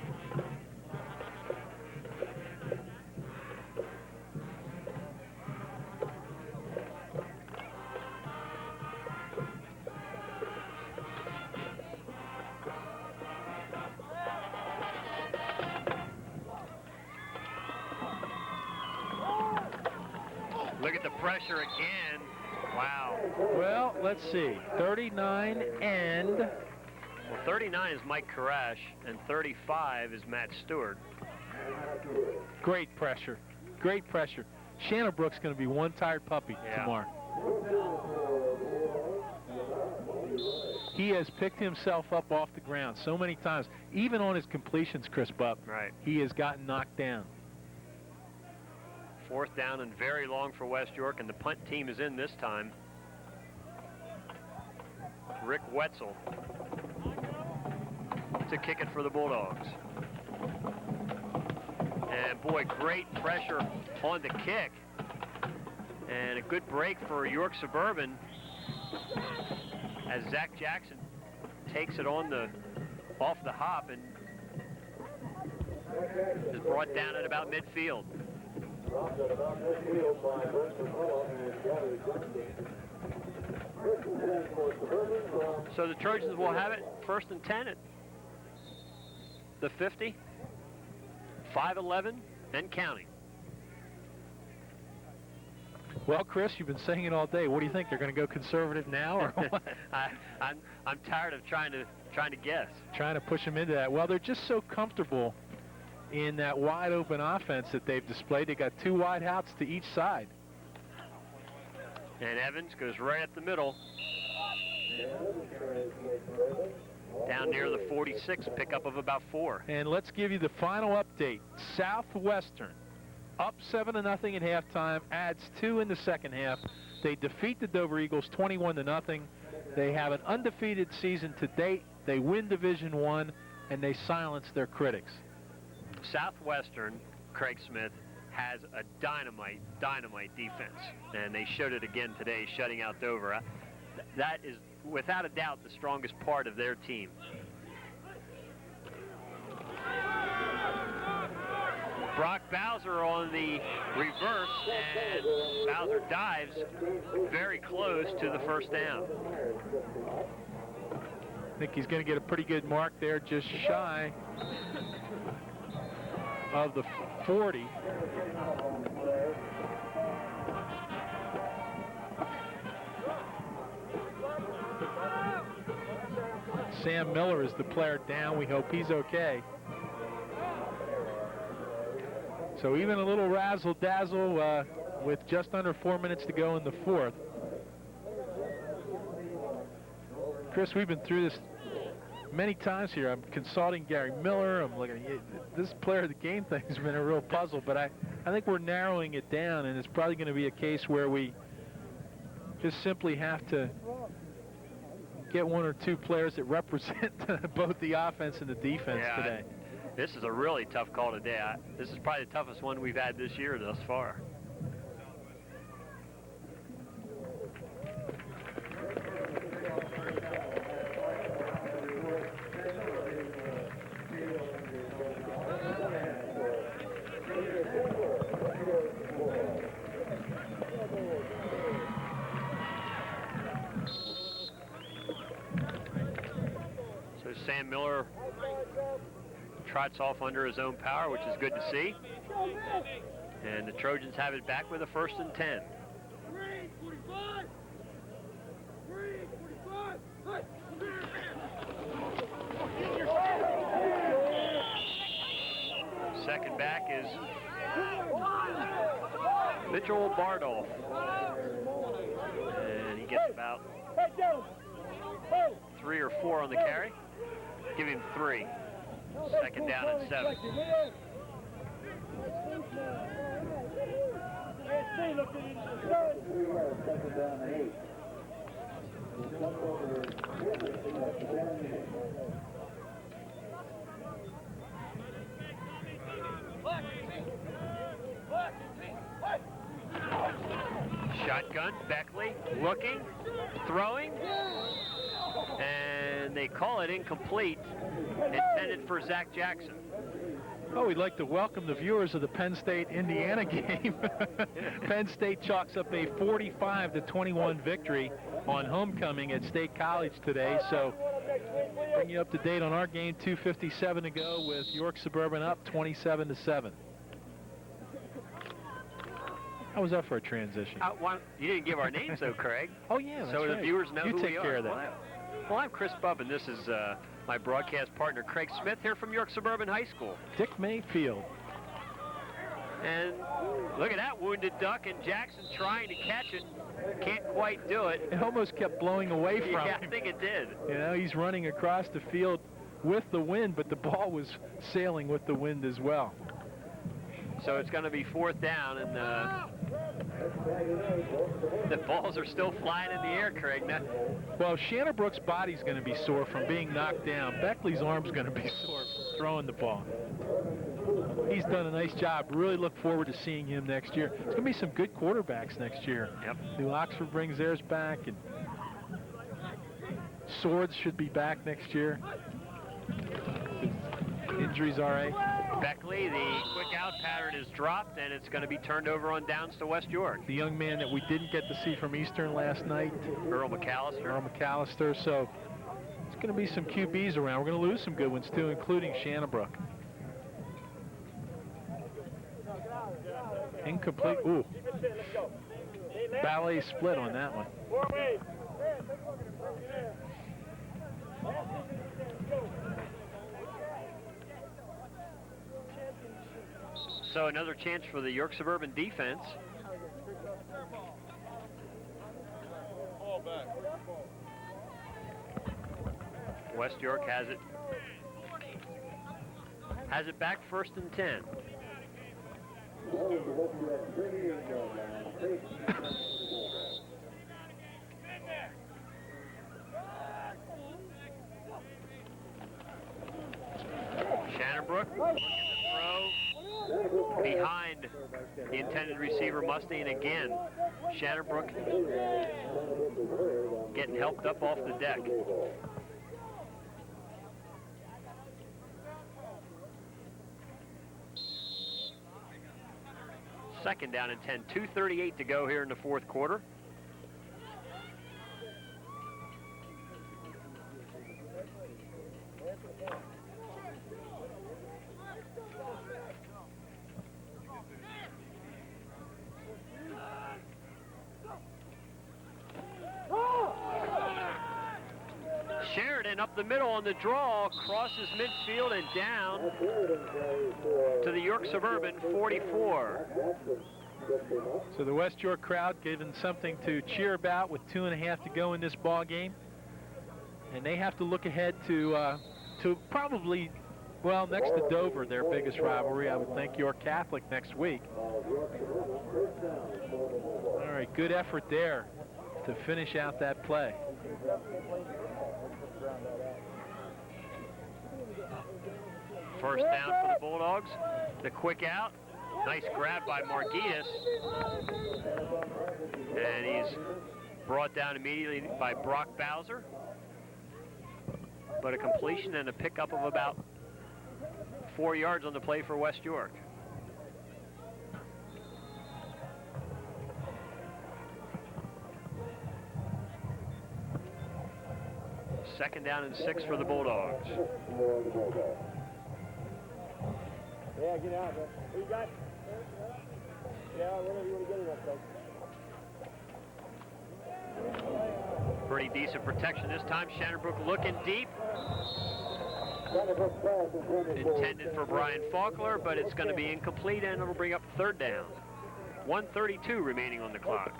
Look at the pressure again. Wow. Well, let's see. 39 and... Well, 39 is Mike Karash, and 35 is Matt Stewart. Great pressure. Great pressure. Shannonbrook's going to be one tired puppy tomorrow. He has picked himself up off the ground so many times. Even on his completions, Chris Bupp, right, he has gotten knocked down. 4th down and very long for West York, and the punt team is in this time. Rick Wetzel to kick it for the Bulldogs. And boy, great pressure on the kick. And a good break for York Suburban as Zach Jackson takes it on off the hop and is brought down at about midfield. So the Trojans will have it 1st and 10 at the 50, 5:11 and counting. Well, Chris, you've been saying it all day. What do you think? They're going to go conservative now, or what? I'm tired of trying to guess. Trying to push them into that. Well, they're just so comfortable in that wide open offense that they've displayed. They got 2 wide outs to each side. And Evans goes right up the middle. Down near the 46, pickup of about 4. And let's give you the final update. Southwestern up 7-0 at halftime, adds 2 in the second half. They defeat the Dover Eagles 21-0. They have an undefeated season to date. They win Division I, and they silence their critics. Southwestern, Craig Smith, has a dynamite defense, and they showed it again today, shutting out Dover. That is, without a doubt, the strongest part of their team. Brock Bowser on the reverse, and Bowser dives very close to the first down. I think he's going to get a pretty good mark there, just shy of the 40. Sam Miller is the player down. We hope he's okay. So even a little razzle-dazzle with just under 4 minutes to go in the fourth. Chris, we've been through this many times here. I'm consulting Gary Miller. I'm looking at this player of the game thing has been a real puzzle, but I think we're narrowing it down, and it's probably going to be a case where we just simply have to get one or two players that represent both the offense and the defense today. This is a really tough call today. This is probably the toughest one we've had this year thus far. So Sam Miller trots off under his own power, which is good to see. And the Trojans have it back with a 1st and 10. Second back is Mitchell Bardolph. And he gets about 3 or 4 on the carry. Give him 3. Second down and 7. Second down and 8. Shotgun, Beckley looking, throwing, and they call it incomplete, intended for Zach Jackson. Oh, we'd like to welcome the viewers of the Penn State-Indiana game. Penn State chalks up a 45-21 victory on homecoming at State College today. So bring you up to date on our game, 2:57 to go with York Suburban up 27-7. How was that for a transition? You didn't give our names though, Craig. Oh yeah, that's so right. the viewers know who we are. You take care of that. Well, I'm Chris Bubb, and this is my broadcast partner, Craig Smith, here from York Suburban High School. Dick Mayfield. And look at that wounded duck, and Jackson trying to catch it. Can't quite do it. It almost kept blowing away from him. Yeah, I think it did. You know, he's running across the field with the wind, but the ball was sailing with the wind as well. So it's going to be 4th down, and the balls are still flying in the air, Craig. Now, well, Shannabrook's body's going to be sore from being knocked down. Beckley's arm's going to be sore from throwing the ball. He's done a nice job. Really look forward to seeing him next year. There's going to be some good quarterbacks next year. Yep. New Oxford brings theirs back, and Swords should be back next year. Injuries all right. Beckley, the quick out pattern is dropped, and it's going to be turned over on downs to West York. The young man that we didn't get to see from Eastern last night, Earl McAllister. So it's going to be some QBs around. We're going to lose some good ones, too, including Shannabrook. Incomplete. Ooh. Ballet split on that one. So another chance for the York Suburban defense. West York has it back 1st and 10. Shannonbrook looking to throw behind the intended receiver, Musty, and again, Shannonbrook getting helped up off the deck. Second down and 10, 2:38 to go here in the fourth quarter. Sheridan up the middle on the draw, crosses midfield and down to the York Suburban 44. So the West York crowd given something to cheer about with 2.5 to go in this ball game, and they have to look ahead to probably, well, next to Dover, their biggest rivalry, I would think, York Catholic next week. All right, good effort there to finish out that play. First down for the Bulldogs. The quick out. Nice grab by Margitas. And he's brought down immediately by Brock Bowser. But a completion and a pickup of about 4 yards on the play for West York. Second down and 6 for the Bulldogs. Yeah, get out, bro. What you got? Yeah, whatever you want to get it up, Pretty decent protection this time. Shannonbrook looking deep. Intended for Brian Faulkner, but it's going to be incomplete, and it'll bring up third down. 1:32 remaining on the clock.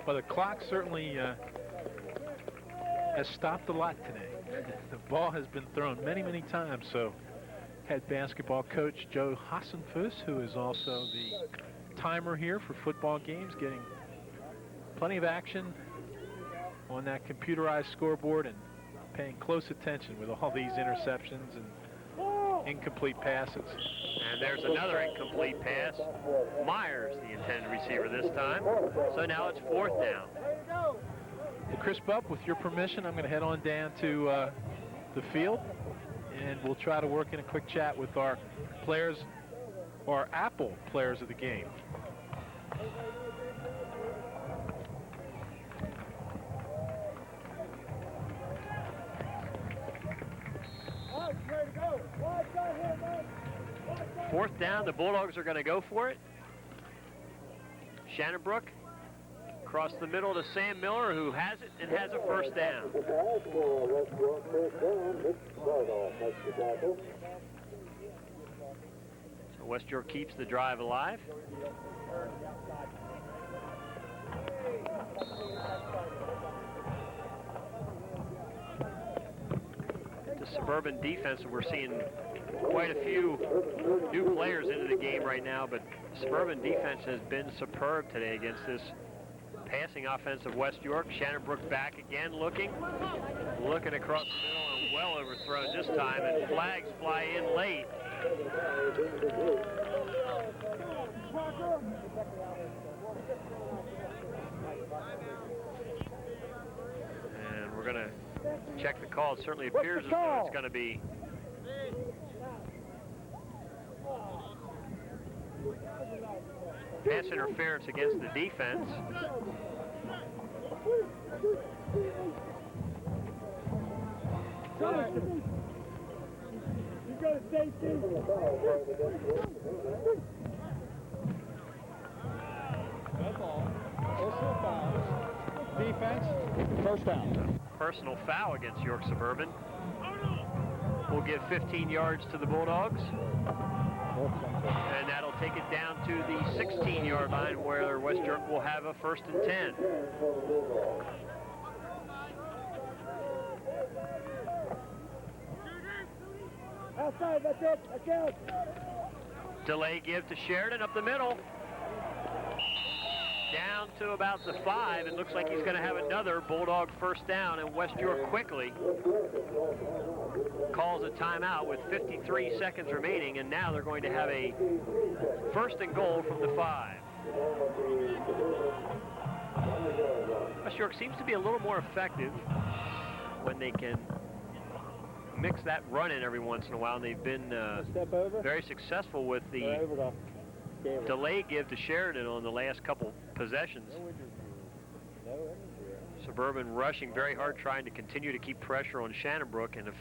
Well, the clock certainly has stopped a lot today. The ball has been thrown many, many times, so head basketball coach Joe Hassenfuss, who is also the timer here for football games, getting plenty of action on that computerized scoreboard and paying close attention with all these interceptions and incomplete passes. And there's another incomplete pass. Myers, the intended receiver this time. So now it's fourth down. Well, Chris Bupp, with your permission, I'm going to head on down to the field, and we'll try to work in a quick chat with our players, or Apple players of the game. Fourth down, the Bulldogs are going to go for it. Shannonbrook across the middle to Sam Miller, who has it and has a first down. So West York keeps the drive alive. The Suburban defense, we're seeing quite a few new players into the game right now, but Suburban defense has been superb today against this passing offense of West York. Shannonbrook back again, looking across the middle, and well overthrown this time, and flags fly in late. And we're going to check the call. It certainly appears as though it's going to be pass interference against the defense. You go to safety. That's all. Personal foul. Defense, first down. Personal foul against York Suburban. We'll give 15 yards to the Bulldogs. And that'll take it down to the 16-yard line, where West York will have a 1st and 10. Outside, that's it. That's out. Delay give to Sheridan up the middle. Down down to about the 5. It looks like he's going to have another Bulldog first down, and West York quickly calls a timeout with 53 seconds remaining, and now they're going to have a first and goal from the 5. West York seems to be a little more effective when they can mix that run in every once in a while, and they've been very successful with the delay give to Sheridan on the last couple possessions. Suburban rushing very hard, trying to continue to keep pressure on Shannonbrook, and if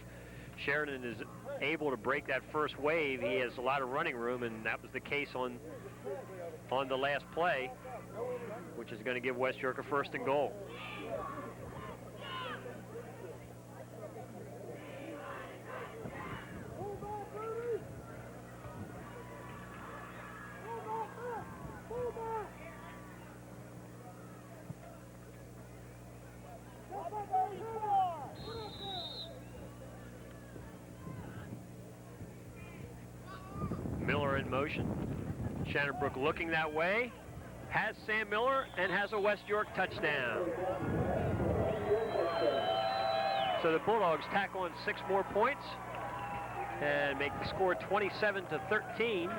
Sheridan is able to break that first wave, he has a lot of running room, and that was the case on the last play, which is going to give West York a first and goal. Miller in motion. Shannonbrook looking that way, has Sam Miller, and has a West York touchdown. So the Bulldogs tack on 6 more points and make the score 27-13.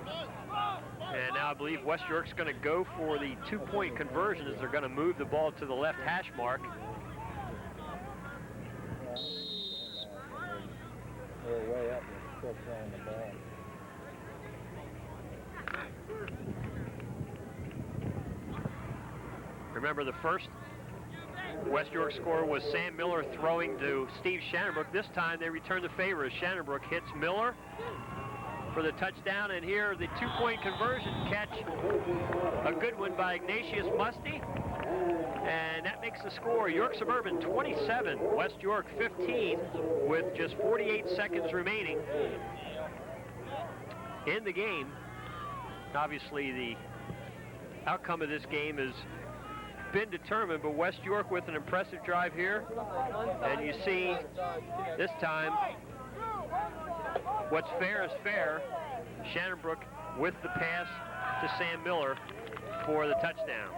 And now I believe West York's going to go for the 2-point conversion as they're going to move the ball to the left hash mark. They're way up and still throwing the ball. Remember, the first West York score was Sam Miller throwing to Steve Shannonbrook. This time they return the favor as Shannonbrook hits Miller for the touchdown, and here the 2-point conversion catch, a good one by Ignatius Musty, and that makes the score York Suburban 27, West York 15, with just 48 seconds remaining in the game. Obviously the outcome of this game has been determined, but West York with an impressive drive here, and you see this time what's fair is fair. Shannonbrook with the pass to Sam Miller for the touchdown.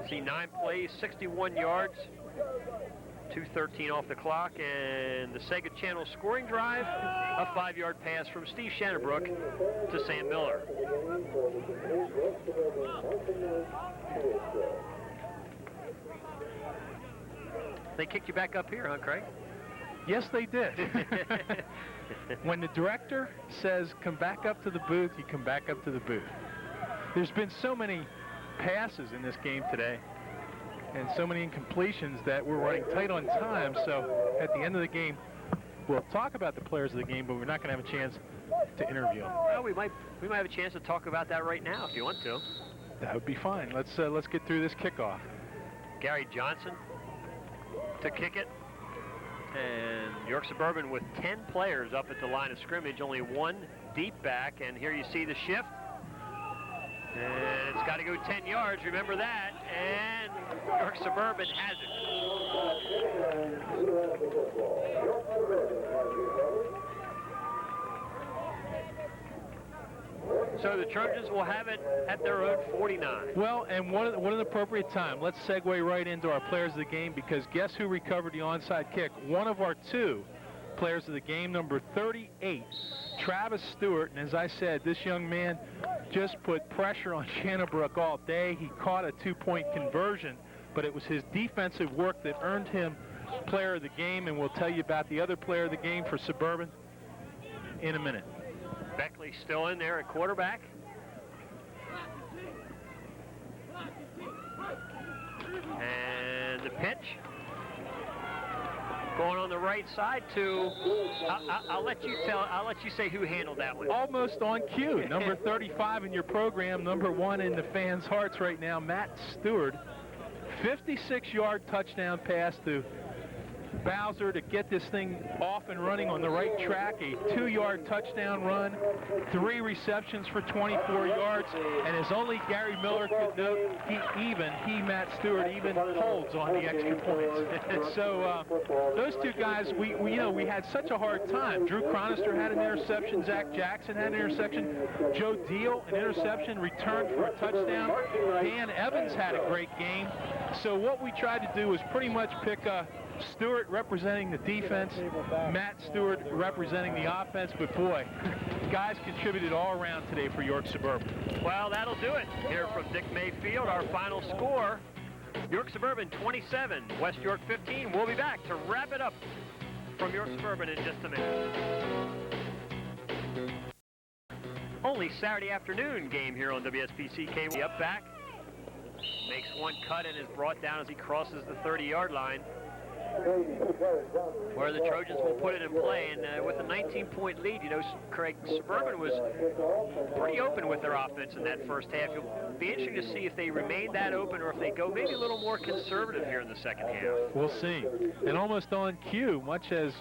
See 9 plays, 61 yards, 2:13 off the clock, and the Sega Channel scoring drive, a 5-yard pass from Steve Shannonbrook to Sam Miller. They kicked you back up here, huh, Craig? Yes, they did. When the director says, come back up to the booth, you come back up to the booth. There's been so many passes in this game today and so many incompletions that we're running tight on time, so at the end of the game, we'll talk about the players of the game, but we're not going to have a chance to interview them. Well, we might have a chance to talk about that right now if you want to. That would be fine. Let's get through this kickoff. Gary Johnson to kick it. And York Suburban with 10 players up at the line of scrimmage, only 1 deep back, and here you see the shift. And it's got to go 10 yards, remember that, and York Suburban has it. So the Trojans will have it at their own 49. Well, and what an appropriate time. Let's segue right into our players of the game, because guess who recovered the onside kick? One of our 2 players of the game, number 38, Travis Stewart. And as I said, this young man just put pressure on Shannonbrook all day. He caught a 2-point conversion, but it was his defensive work that earned him player of the game, and we'll tell you about the other player of the game for Suburban in a minute. Beckley still in there at quarterback. And the pitch going on the right side to, I'll let you say who handled that one. Almost on cue. Number 35 in your program, number 1 in the fans' hearts right now, Matt Stewart. 56-yard touchdown pass to Bowser to get this thing off and running on the right track. A 2-yard touchdown run, 3 receptions for 24 yards, and as only Gary Miller could note, Matt Stewart, even holds on the extra points. So those two guys, we had such a hard time. Drew Chronister had an interception. Zach Jackson had an interception. Joe Deal, an interception, returned for a touchdown. Dan Evans had a great game. So what we tried to do was pretty much pick Stewart representing the defense, Matt Stewart representing the offense, but boy, guys contributed all around today for York Suburban. Well, that'll do it. Here from Dick Mayfield, our final score, York Suburban 27, West York 15. We'll be back to wrap it up from York Suburban in just a minute. Only Saturday afternoon game here on WSPC Cable. Up back, makes one cut and is brought down as he crosses the 30-yard line, where the Trojans will put it in play. And with a 19-point lead, Craig, Suburban was pretty open with their offense in that first half. It'll be interesting to see if they remain that open or if they go maybe a little more conservative here in the second half. We'll see. And almost on cue, much as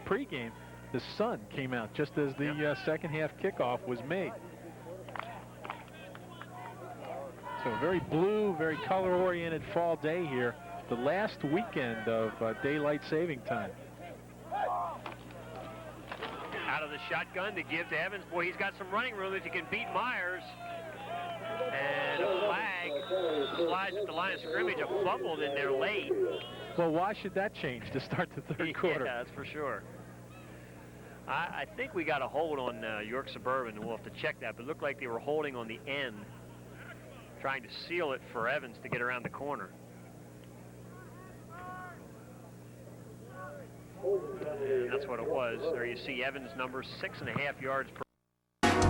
pregame, the sun came out just as the second half kickoff was made. So very blue, very color-oriented fall day here. The last weekend of daylight saving time. Out of the shotgun to give to Evans. Boy, he's got some running room if he can beat Myers. And a flag flies at the line of scrimmage, a fumbled in there late. Well, why should that change to start the third quarter? Yeah, that's for sure. I think we got a hold on York Suburban. We'll have to check that, but it looked like they were holding on the end, trying to seal it for Evans to get around the corner. And that's what it was. There you see Evans' numbers, 6.5 yards per